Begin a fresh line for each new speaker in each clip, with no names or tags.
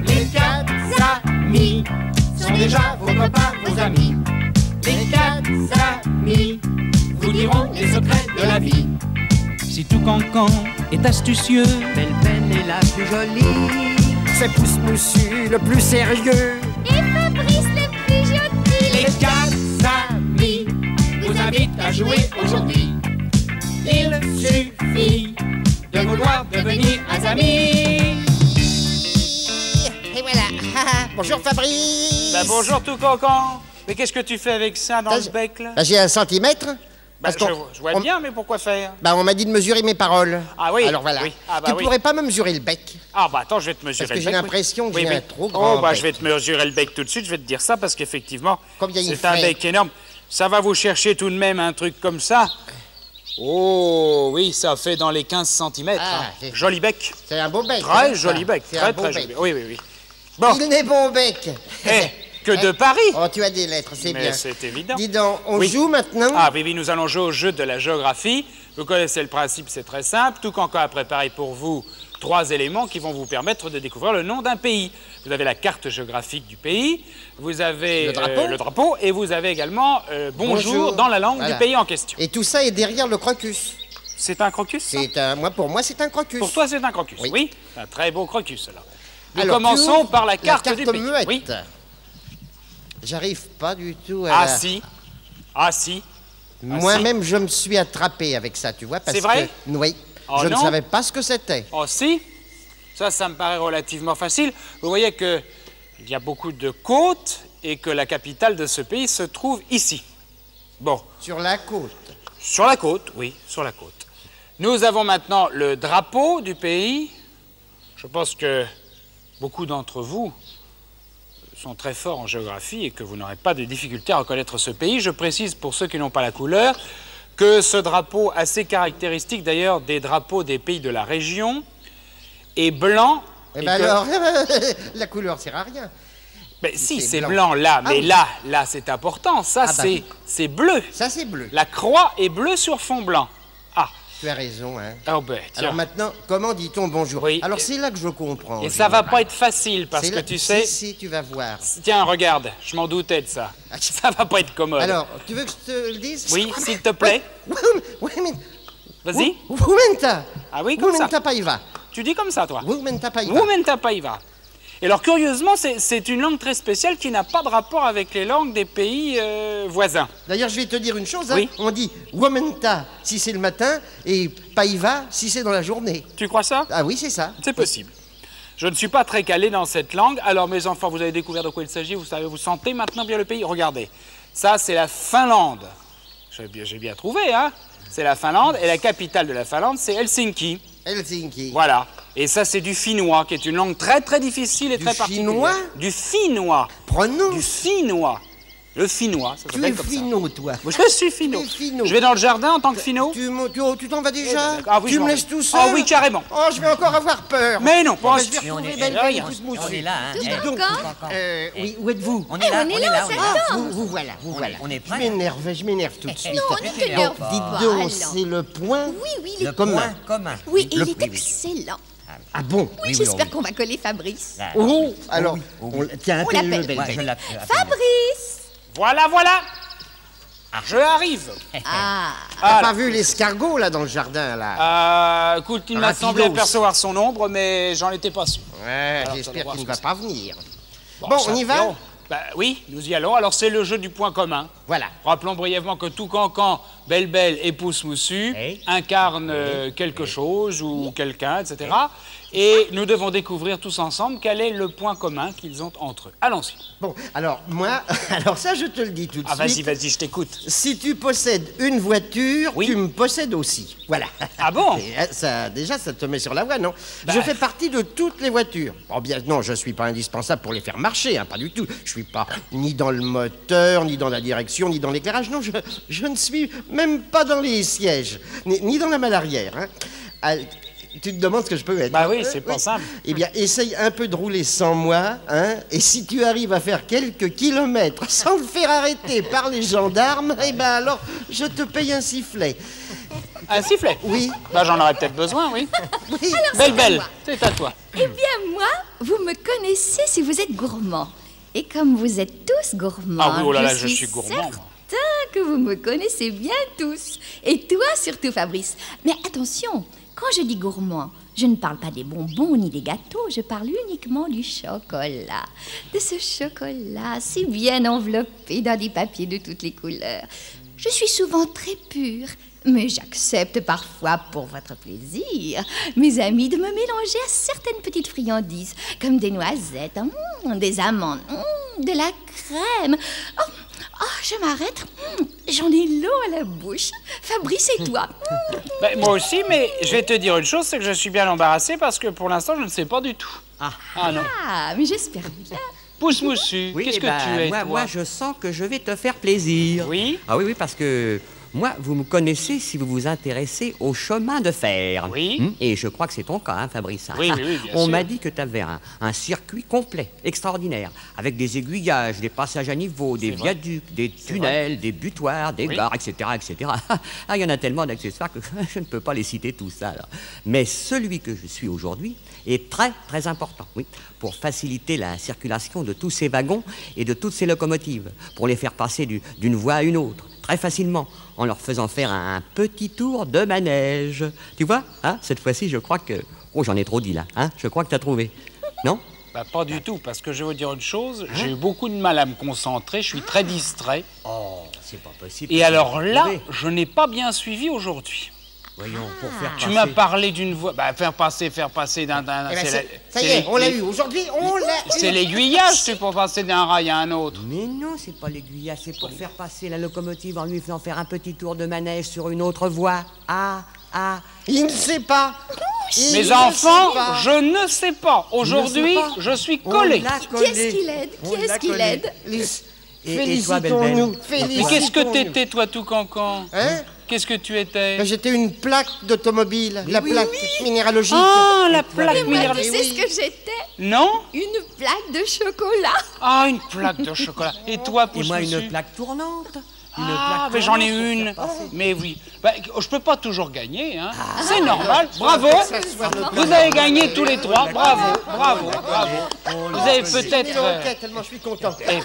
Les quatre amis sont déjà vos copains, vos amis. Les quatre amis vous diront les secrets de la vie.
Si tout cancan est astucieux,
Belle Belle est la plus jolie.
C'est Pousse Moussu le plus sérieux.
Et Fabrice le plus gentil.
Les quatre amis vous invitent à jouer aujourd'hui. Il suffit de vouloir devenir un ami.
Et voilà. Bonjour Fabrice.
Bah bonjour tout cancan. Mais qu'est-ce que tu fais avec ça dans
Bah,
le bec là?
Bah, j'ai 1 centimètre.
Bah,
Parce qu'on-
je vois bien, mais pourquoi faire?
Bah, on m'a dit de mesurer mes paroles.
Ah oui.
Alors voilà.
Oui. Ah, bah,
tu
oui.
pourrais pas me mesurer le bec?
Ah bah attends, je vais te mesurer
Parce que
le
j'ai
bec.
l'impression que
oui,
j'ai
oui.
un trop grand
Oh bah
bec.
je vais te mesurer le bec tout de suite, je vais te dire ça parce qu'effectivement,
Combien il
c'est un
fait
bec énorme. Ça va vous chercher tout de même un truc comme ça. Oh oui, ça fait dans les 15 cm.
Ah, c'est-
Joli bec.
C'est un beau bec.
Très
hein,
joli
ça.
bec.
C'est
Très
un beau
très
bec.
joli. Oui, oui, oui. Bon,
Il n'est bon bec.
que de Paris.
Oh, tu as des lettres, c'est
Mais
bien.
c'est évident.
Dis donc, on
Oui.
joue maintenant?
Ah oui, oui, nous allons jouer au jeu de la géographie. Vous connaissez le principe, c'est très simple. Tout cancan a préparé pour vous 3 éléments qui vont vous permettre de découvrir le nom d'un pays. Vous avez la carte géographique du pays, vous avez
Le drapeau.
et vous avez également bonjour
Bonjour.
dans la langue
Voilà.
du pays en question.
Et tout ça est derrière le crocus.
C'est un crocus, ça?
Pour moi, c'est un crocus.
Pour toi, c'est un crocus.
Oui.
Oui, c'est un très beau crocus, alors. Nous
Alors,
commençons
tu ouvres
par la carte du pays.
muette.
Oui.
J'arrive pas du tout à
Ah
la-
si. Ah si.
Moi-même, je me suis attrapé avec ça, tu vois, parce
C'est vrai
que... Oui.
Oh,
je ne
non.
savais pas ce que c'était.
Oh si, ça me paraît relativement facile. Vous voyez qu'il y a beaucoup de côtes et que la capitale de ce pays se trouve ici. Bon,
Sur la côte.
sur la côte, oui, sur la côte. Nous avons maintenant le drapeau du pays. Je pense que beaucoup d'entre vous sont très forts en géographie et que vous n'aurez pas de difficulté à reconnaître ce pays. Je précise pour ceux qui n'ont pas la couleur que ce drapeau, assez caractéristique d'ailleurs des drapeaux des pays de la région, est blanc.
Eh
et
ben
que-
alors, la couleur sert à rien.
Ben si,
c'est
c'est
blanc.
blanc là,
Ah
mais
oui.
là c'est important. Ça,
Ah bah oui.
c'est bleu.
Ça, c'est bleu.
La croix est bleue sur fond blanc. Ah,
Tu as raison, hein.
oh ben, tiens.
Alors maintenant, comment dit-on bonjour?
Oui.
Alors c'est là que je comprends.
Et ça va
général.
pas être facile parce
C'est
que
là-
tu sais...
Si, tu vas voir.
Tiens, regarde, je m'en doutais de ça. Ça va pas être commode.
Alors, tu veux que je te le dise?
Oui, s'il te plaît.
Oui, mais...
Vas-y.
Wumenta.
Ah oui, comme ça.
Wumenta Paiva.
Tu dis comme ça, toi.
Wumenta Paiva.
Wumenta Paiva. Et alors, curieusement, c'est une langue très spéciale qui n'a pas de rapport avec les langues des pays voisins.
D'ailleurs, je vais te dire une chose. Hein.
Oui.
On dit Wumenta si c'est le matin et Paiva si c'est dans la journée.
Tu crois ça?
Ah oui, c'est ça.
C'est possible. Je ne suis pas très calé dans cette langue. Alors, mes enfants, vous avez découvert de quoi il s'agit. Vous savez, vous sentez maintenant bien le pays. Regardez. Ça, c'est la Finlande. J'ai bien trouvé, hein? C'est la Finlande. Et la capitale de la Finlande, c'est Helsinki.
Helsinki.
Voilà. Et ça, c'est du finnois, qui est une langue très, très difficile et
Du
très particulière.
finnois?
Du finnois.
Prenons.
Du finnois. Le finnois, ça
Tu es
s'appelle comme ça.
finot, toi.
Moi, je suis finot.
Tu es finot.
Je vais dans le jardin en tant que finot.
Tu t'en vas déjà?
Ah oui, je
Tu
m'en
me
vais.
laisses tout seul?
Ah oui, carrément.
Oh, je vais encore avoir peur.
Mais non, pas
Ben, je vais
Mais
on
retrouver
est-
Belle
là,
Belle
il y
et
a-
Pousse
On
Moussu.
est là, hein.
Dis
Eh,
donc,
tout cancan.
oui, où êtes-vous?
On est là,
on est
on est
là,
là,
on
oui.
s'attend.
Vous voilà, vous voilà.
On est
Je
prêts.
je m'énerve tout de suite.
Non, ne t'énerve pas.
Dites donc,
allons.
c'est le point
Oui, oui, il est...
Le
commun.
point commun.
Oui, il
le-
est
oui, oui.
excellent.
Ah bon?
Oui, j'espère qu'on va coller Fabrice.
Ah,
Oh, alors,
oui, oui.
tiens,
On
appelle-le
l'appelle.
Belle
Moi,
Belle.
je l'appelle.
Fabrice.
Voilà, voilà. Je arrive.
Ah,
T'as pas vu l'escargot, là, dans le jardin, là?
Écoute, il m'a semblé
Rapidos.
apercevoir son ombre, mais j'en étais pas sûr.
Ouais,
Alors,
j'espère
ça doit
qu'il ne
voir
va
ce
pas venir. Bon,
ça,
on y va?
non. Bah, oui, nous y allons. Alors, c'est le jeu du point commun.
Voilà.
Rappelons brièvement que tout cancan, Belle Belle et Pousse Moussu
Oui.
incarnent quelque chose ou quelqu'un, etc. Et nous devons découvrir tous ensemble quel est le point commun qu'ils ont entre eux. Allons-y.
Bon, alors, moi, alors ça, je te le dis tout de
Ah, vas-y,
suite.
vas-y, je t'écoute.
Si tu possèdes une voiture,
Oui.
tu me possèdes aussi. Voilà.
Ah bon?
Et, ça, déjà, ça te met sur la voie, non?
Bah.
Je fais partie de toutes les voitures. Bon, bien, non, je suis pas indispensable pour les faire marcher, hein, pas du tout. Je suis pas ni dans le moteur, ni dans la direction, ni dans l'éclairage. Non, je ne suis même pas dans les sièges, ni dans la malle arrière. Hein. Tu te demandes ce que je peux être.
Bah oui, c'est pas simple.
Eh bien, essaye un peu de rouler sans moi, hein, et si tu arrives à faire quelques kilomètres sans le faire arrêter par les gendarmes, eh ben alors, je te paye un sifflet.
Un sifflet?
Oui.
Bah j'en aurais peut-être besoin, oui.
Oui.
Belle, c'est à toi.
Eh bien, moi, vous me connaissez si vous êtes gourmand. Et comme vous êtes tous gourmands,
Ah oui, oh là là, je suis gourmand, moi.
certain que vous me connaissez bien tous. Et toi surtout, Fabrice. Mais attention, quand je dis gourmand, je ne parle pas des bonbons ni des gâteaux, je parle uniquement du chocolat. De ce chocolat si bien enveloppé dans des papiers de toutes les couleurs. Je suis souvent très pure, mais j'accepte parfois, pour votre plaisir, mes amis, de me mélanger à certaines petites friandises, comme des noisettes, des amandes, de la crème. Oh, je m'arrête. J'en ai l'eau à la bouche. Fabrice, et toi?
Ben, moi aussi, mais je vais te dire une chose, c'est que je suis bien embarrassé parce que pour l'instant, je ne sais pas du tout. Ah non.
Ah, mais j'espère bien.
Pousse moussu,
Oui,
qu'est-ce
eh
que
ben,
tu es,
moi,
toi?
moi, je sens que je vais te faire plaisir.
Oui?
Ah oui, parce que moi, vous me connaissez si vous vous intéressez au chemin de fer.
Oui.
Et je crois que c'est ton cas, hein, Fabrice.
Oui, bien
On
sûr.
m'a dit que tu avais un circuit complet, extraordinaire, avec des aiguillages, des passages à niveau, des viaducs, des tunnels, des butoirs, des gares, etc., etc. Ah, il y en a tellement d'accessoires que je ne peux pas les citer tous ça. Alors. Mais celui que je suis aujourd'hui est très, très important, oui, pour faciliter la circulation de tous ces wagons et de toutes ces locomotives, pour les faire passer d'une voie à une autre, très facilement, en leur faisant faire un petit tour de manège. Tu vois, hein, cette fois-ci, je crois que... Oh, j'en ai trop dit, là, hein, je crois que tu as trouvé. Non?
Bah, pas du tout, parce que je vais vous dire une chose, j'ai eu beaucoup de mal à me concentrer, je suis très distrait.
Oh, c'est pas possible.
Et alors là,
Trouvé.
je n'ai pas bien suivi aujourd'hui.
Voyons, pour faire
Tu
passer...
m'as parlé d'une voie... Bah, faire passer d'un...
Eh ben,
c'est
ça y est, on l'a eu. Aujourd'hui, on l'a eu.
C'est l'aiguillage, c'est pour passer d'un rail à un autre.
Mais non, c'est pas l'aiguillage, c'est pour faire passer la locomotive en lui faisant faire un petit tour de manège sur une autre voie.
Il ne sait pas. Il
Mes
ne
enfants,
sait pas.
je ne sais pas. Aujourd'hui,
pas.
je suis
On
collé.
l'a
Qui
collé.
est-ce qui l'aide?
On
Qui est-ce
l'a
qui
collé.
l'aide?
Et toi,
Félicitons-nous.
Belle-Belle?
Mais qu'est-ce que t'étais, toi, tout cancan?
Hein?
Qu'est-ce que tu étais?
Ben, j'étais une plaque d'automobile, la
oui,
plaque minéralogique.
Ah, la plaque
Et moi, tu
minéralogique.
sais ce que j'étais?
Non?
Une plaque de chocolat.
Ah, une plaque de chocolat. Et toi,
Et
pousse
moi,
moussu?
une plaque tournante.
Ah, mais j'en ai une. Mais oui. Bah, je peux pas toujours gagner, hein. C'est normal. Bravo. Vous avez gagné tous les trois. Bravo. Vous avez peut-être...
Tellement je suis content.
Eh ben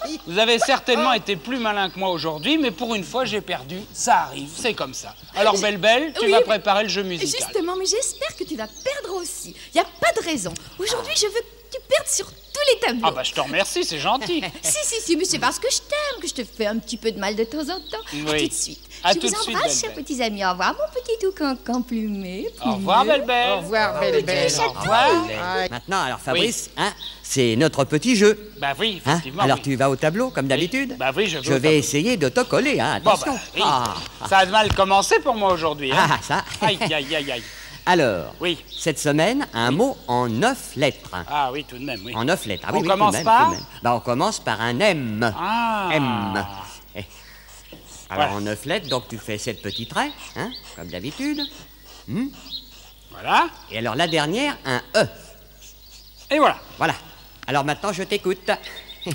oui, vous avez certainement été plus malin que moi aujourd'hui, mais pour une fois, j'ai perdu. Ça arrive, c'est comme ça. Alors, Belle, tu
Oui,
vas
mais-
préparer le jeu musical.
Justement, mais j'espère que tu vas perdre aussi. Il n'y a pas de raison. Aujourd'hui, je veux que tu perdes sur tous les tableaux.
Ah bah, je te remercie, c'est gentil.
Si, mais c'est parce que je t'aime, que je te fais un petit peu de mal de temps en temps.
Oui.
À tout de suite.
À
je
tout
vous
de suite,
embrasse, chers
Belle-Belle.
petits amis. Au revoir, mon petit tout cancan plumé.
Au revoir, Belle.
Au revoir, Belle-Belle.
Au revoir.
Maintenant, alors Fabrice, hein, c'est notre petit jeu.
Bah oui,
Hein?
effectivement.
Alors
oui.
tu vas au tableau, comme d'habitude?
Bah oui, je vais au
Je vais
tableau.
essayer de te coller, hein,
Bon,
attention.
bah, oui. Ça a mal commencé pour moi aujourd'hui. Hein.
Ah, ça.
Aïe, aïe, aïe, aïe.
Alors,
Oui.
cette semaine, un mot en 9 lettres.
Ah oui, tout de même, oui.
En 9 lettres. Ah,
On
oui, oui,
commence
tout de même,
par
tout de même. Bah, on commence par un M.
Ah.
M. Eh. Alors,
Ouais.
en 9 lettres, donc tu fais 7 petits traits, hein, comme d'habitude.
Voilà.
Et alors, la dernière, un E.
Et voilà.
Voilà. Alors maintenant, je t'écoute.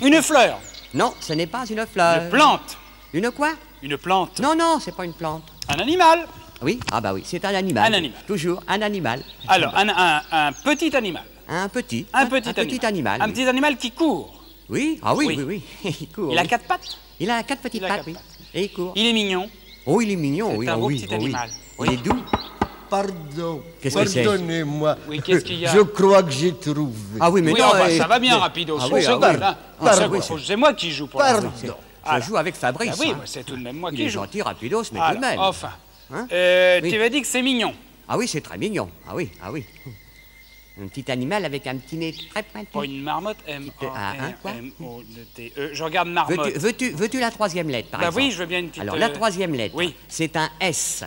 Une fleur.
Non, ce n'est pas une fleur.
Une plante.
Une quoi?
Une plante.
Non, c'est pas une plante.
Un animal.
Oui, ah bah oui, c'est un animal.
Un animal.
Toujours un animal.
Alors, un petit animal.
Un petit.
Un petit
animal.
Un
oui.
petit animal qui court.
Oui, ah oui,
Oui.
oui. Il court.
Il a
oui.
4 pattes.
Il a 4 petites
Il a
pattes,
quatre
oui.
pattes.
Et il court.
Il est mignon.
Oh, il est mignon,
C'est
oui.
un
oh,
beau
oui,
petit
oh, oui.
animal.
Il est doux.
Pardon.
Qu'est-ce que c'est?
Pardonnez-moi.
Oui, qu'est-ce qu'il y a?
Je crois que j'ai trouvé.
Ah oui, mais
Oui,
non.
enfin, ça va bien, rapido.
Ah
Une
oui, ah
seconde,
oui.
hein.
Ah,
Une
ça,
seconde.
oui,
C'est moi qui joue pour
Pardon.
l'instant.
Je joue avec Fabrice.
Ah oui,
hein.
mais c'est tout de même moi
Il
qui
est
joue.
gentil, rapidos, mais tout
Alors,
de même.
enfin.
Hein
Tu
Oui.
m'as dit que c'est mignon.
Ah oui, c'est très mignon. Ah oui, ah oui. Un petit animal avec un petit nez très pointu.
Pas une marmotte,
Ah, hein, quoi
M-A-R-M-O-T-E. Je regarde marmotte.
Veux-tu la troisième lettre, par
Bah
exemple?
oui, je veux bien une petite...
Alors, la troisième lettre,
oui.
c'est un S.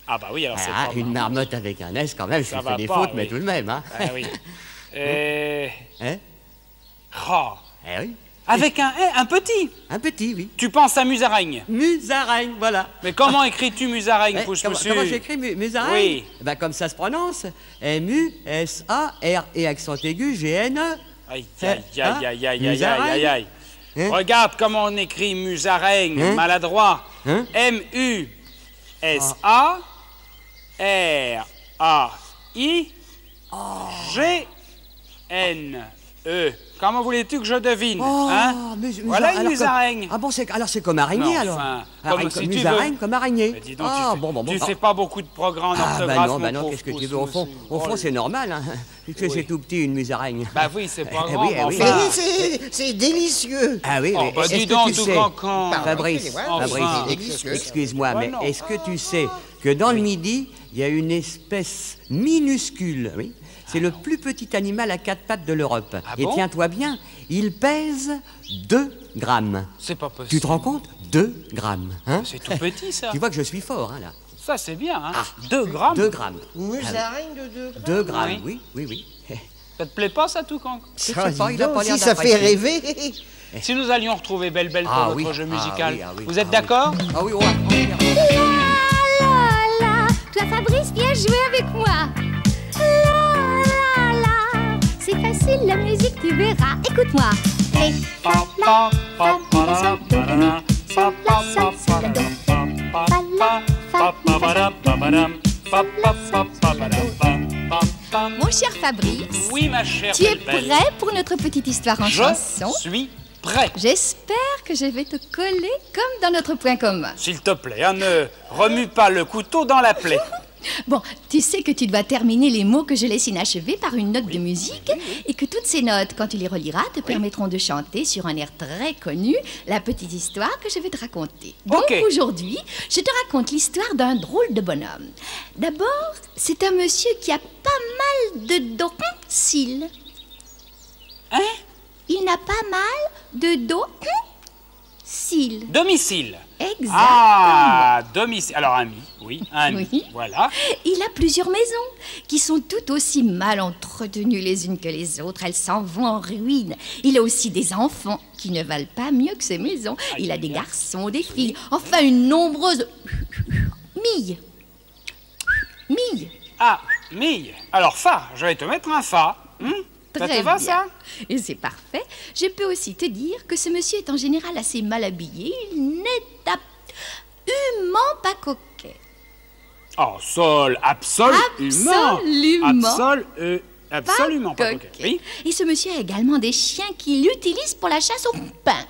Ah bah oui, alors c'est
Ah,
pas
une marmotte avec un S, quand même,
Ça
ça
va
fait des
pas,
fautes,
oui.
mais tout de même, hein.
Ah oui.
Hein?
Ah.
Eh oui.
Avec un petit.
Un petit, oui.
Tu penses à musaraigne.
Musaraigne, voilà.
Mais comment écris-tu musaraigne, pousse-poussu?
Comment j'écris musaraigne?
Oui.
Ben, comme ça se prononce. M-U-S-A-R et accent aigu G-N-E.
Aïe, aïe, aïe, aïe, aïe, aïe,
Musaraigne.
aïe, aïe.
Hein?
Regarde comment on écrit musaraigne,
Hein?
maladroit.
Hein?
M-U-S-A-R-A-I-G-N-E. Comment voulais-tu que je devine,
Oh,
hein? Voilà une
alors
musaraigne.
Ah bon, alors c'est comme araignée,
Mais
alors.
enfin,
Araigne,
comme si tu
musaraigne
veux.
comme araignée.
Mais dis donc,
Ah,
tu fais pas beaucoup de progrès en
Ah,
orthographe,
bah non,
mon
qu'est-ce que
pauvre
tu veux? Au fond,
pousse-poussu.
c'est normal, hein, puisque
Oui.
c'est tout petit, une musaraigne.
Bah oui, c'est pas
Eh
grand,
oui, eh
mais
oui.
Mais
enfin...
oui, c'est délicieux.
Ah oui,
Oh,
oui.
bah
Est-ce
dis
que
donc,
tu
tout
sais-
cancan.
Fabrice,
Enfin.
Fabrice,
Délicieux.
excuse-moi,
Bah
mais
non.
est-ce que tu sais que dans le Midi, il y a une espèce minuscule, oui, c'est le plus petit animal à 4 pattes de l'Europe.
Ah
Et
bon
tiens-toi bien, il pèse 2 grammes.
C'est pas possible.
Tu te rends compte? 2 grammes. Hein?
C'est tout petit, ça.
Tu vois que je suis fort, hein, là.
Ça, c'est bien, hein. 2 grammes.
2 grammes.
Musaraigne de 2 grammes.
2 grammes, oui, oui, oui.
Ça te plaît pas, ça, tout cancan?
Je sais
Ah,
pas,
dis
il a
donc,
pas l'air
si ça fait
d'apprécier.
rêver.
Si nous allions retrouver Belle Belle pour
Ah
notre
oui,
jeu
ah
musical,
oui, ah oui,
vous êtes
ah
d'accord?
oui. Ah oui, on va faire.
La, toi Fabrice, viens jouer avec moi. La, c'est facile la musique, tu verras. Écoute-moi. Ré, fa, la, fa, mi, la, sol, do, ré, mi. Sol, la, sol, si, la, do. Fa, la, fa, mi, la, sol. Mon cher Fabrice,
Oui, ma chère
tu es
Belle Belle.
prêt pour notre petite histoire en chanson?
Je suis prêt.
J'espère que je vais te coller comme dans notre point commun.
S'il te plaît, hein, ne remue pas le couteau dans la plaie.
Bon, tu sais que tu dois terminer les mots que je laisse inachevés par une note de musique et que toutes ces notes, quand tu les reliras, te permettront de chanter sur un air très connu la petite histoire que je vais te raconter. Donc
Ok.
aujourd'hui, je te raconte l'histoire d'un drôle de bonhomme. D'abord, c'est un monsieur qui a pas mal de cils.
Hein?
Il n'a pas mal de cils.
Domicile.
Exactement.
Ah, domicile. Alors, ami, oui, un ami.
Oui.
Voilà.
Il a plusieurs maisons qui sont toutes aussi mal entretenues les unes que les autres. Elles s'en vont en ruine. Il a aussi des enfants qui ne valent pas mieux que ces maisons. Il a des garçons, des filles, enfin une nombreuse mille.
Ah, mille. Alors, fa, je vais te mettre un fa. Ça
Très
te va,
bien.
ça?
Et c'est parfait. Je peux aussi te dire que ce monsieur est en général assez mal habillé. Il n'est absolument pas coquet.
Oh, absolument. Absolument pas coquet. Oui.
Et ce monsieur a également des chiens qu'il utilise pour la chasse au pain.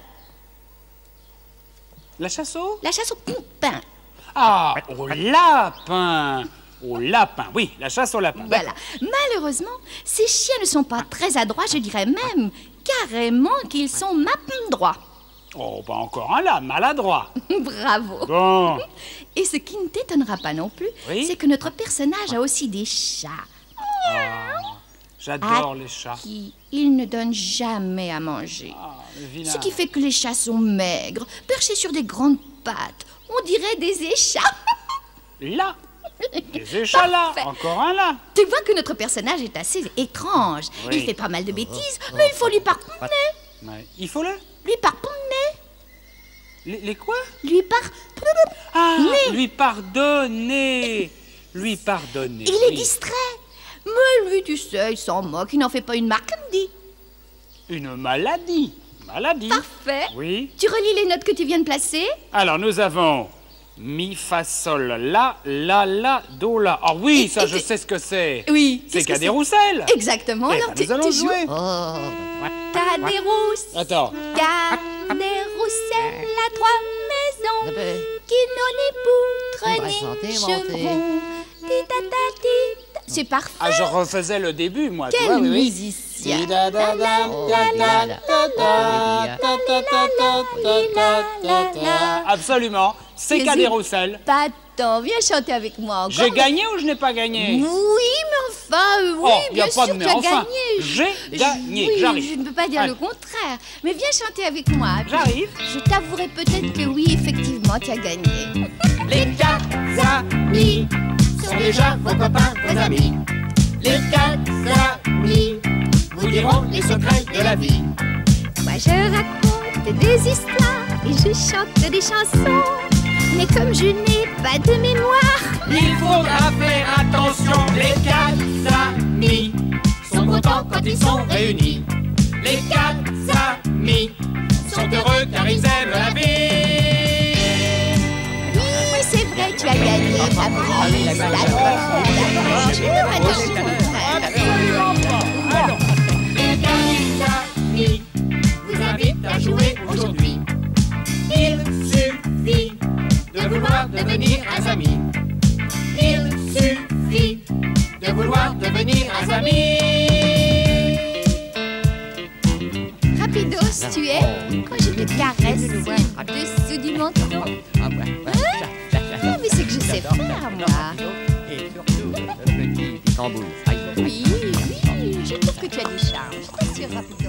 La chasse au?
La chasse au pain.
Ah, au lapin. Au lapin, oui, la chasse au lapin.
Voilà. Malheureusement, ces chiens ne sont pas très adroits, je dirais même carrément qu'ils sont droits.
Oh, bah encore un là, maladroit.
Bravo.
Bon.
Et ce qui ne t'étonnera pas non plus,
Oui.
c'est que notre personnage a aussi des chats.
J'adore les chats.
Qui il ne donne jamais à manger.
Ah, le vilain.
Ce qui fait que les chats sont maigres, perchés sur des grandes pattes. On dirait des échats.
Là. Des échats là.
Parfait.
Encore un là.
Tu vois que notre personnage est assez étrange.
Oui.
Il fait pas mal de bêtises, mais il faut lui pardonner.
Ouais. Il faut le.
Lui pardonner.
Les quoi?
Lui pardonner.
Ah, lui pardonner. Lui pardonner.
Il est
oui.
distrait. Mais lui, tu sais, il s'en moque. Il n'en fait pas une marque, comme dit.
Une maladie. Maladie.
Parfait.
Oui.
Tu relis les notes que tu viens de placer?
Alors, nous avons mi, fa, sol, la, do, la. Ah oui, ça, je sais ce que c'est.
Oui.
C'est
qu'est-ce que
Cadet Roussel.
Exactement.
Eh
Alors,
ben, nous allons
tu joues.
jouer.
Cadet Roussel.
Attends.
Cadet Roussel a 3 maisons qui n'ont ni poutre ni chevrons. Ti-ta-ta-ti-ta. C'est parfait.
Ah, je refaisais le début, moi. tu
Quel
vois, oui, oui.
musicien.
Absolument. C'est
Mais
Cadet
il-
Roussel.
Pas tant. Viens chanter avec moi encore.
J'ai gagné ou je n'ai pas gagné?
Oui, mais enfin, oui,
Oh, y a
bien
pas
sûr,
de
tu
mais
as
enfin.
gagné.
J'ai gagné,
Oui,
j'arrive.
je ne peux pas dire
Allez.
le contraire. Mais viens chanter avec moi. Puis
J'arrive.
Je t'avouerai peut-être que oui, effectivement, tu as gagné.
Les quatre amis sont déjà vos copains, vos amis. Les quatre amis vous diront les secrets de la vie.
Moi, je raconte raconte des histoires et je chante des chansons. Mais comme je n'ai pas de mémoire,
Il faudra faire attention. Les quatre amis sont contents quand ils sont réunis. Les quatre amis sont heureux car ils aiment la vie.
oui, c'est vrai, tu as gagné, Fabrice. D'accord, je peux maintenant
Absolument pas. Alors, les quatre amis vous invitent à jouer aujourd'hui. Il suffit de vouloir devenir un ami. Il suffit de vouloir devenir un ami.
Rapidos, tu es, quand je te caresse dessous du menton. Ah, mais c'est que je sais faire, moi.
Et surtout, le petit tambouille.
Oui, je trouve que tu as du charme. Je t'assure, Rapidos.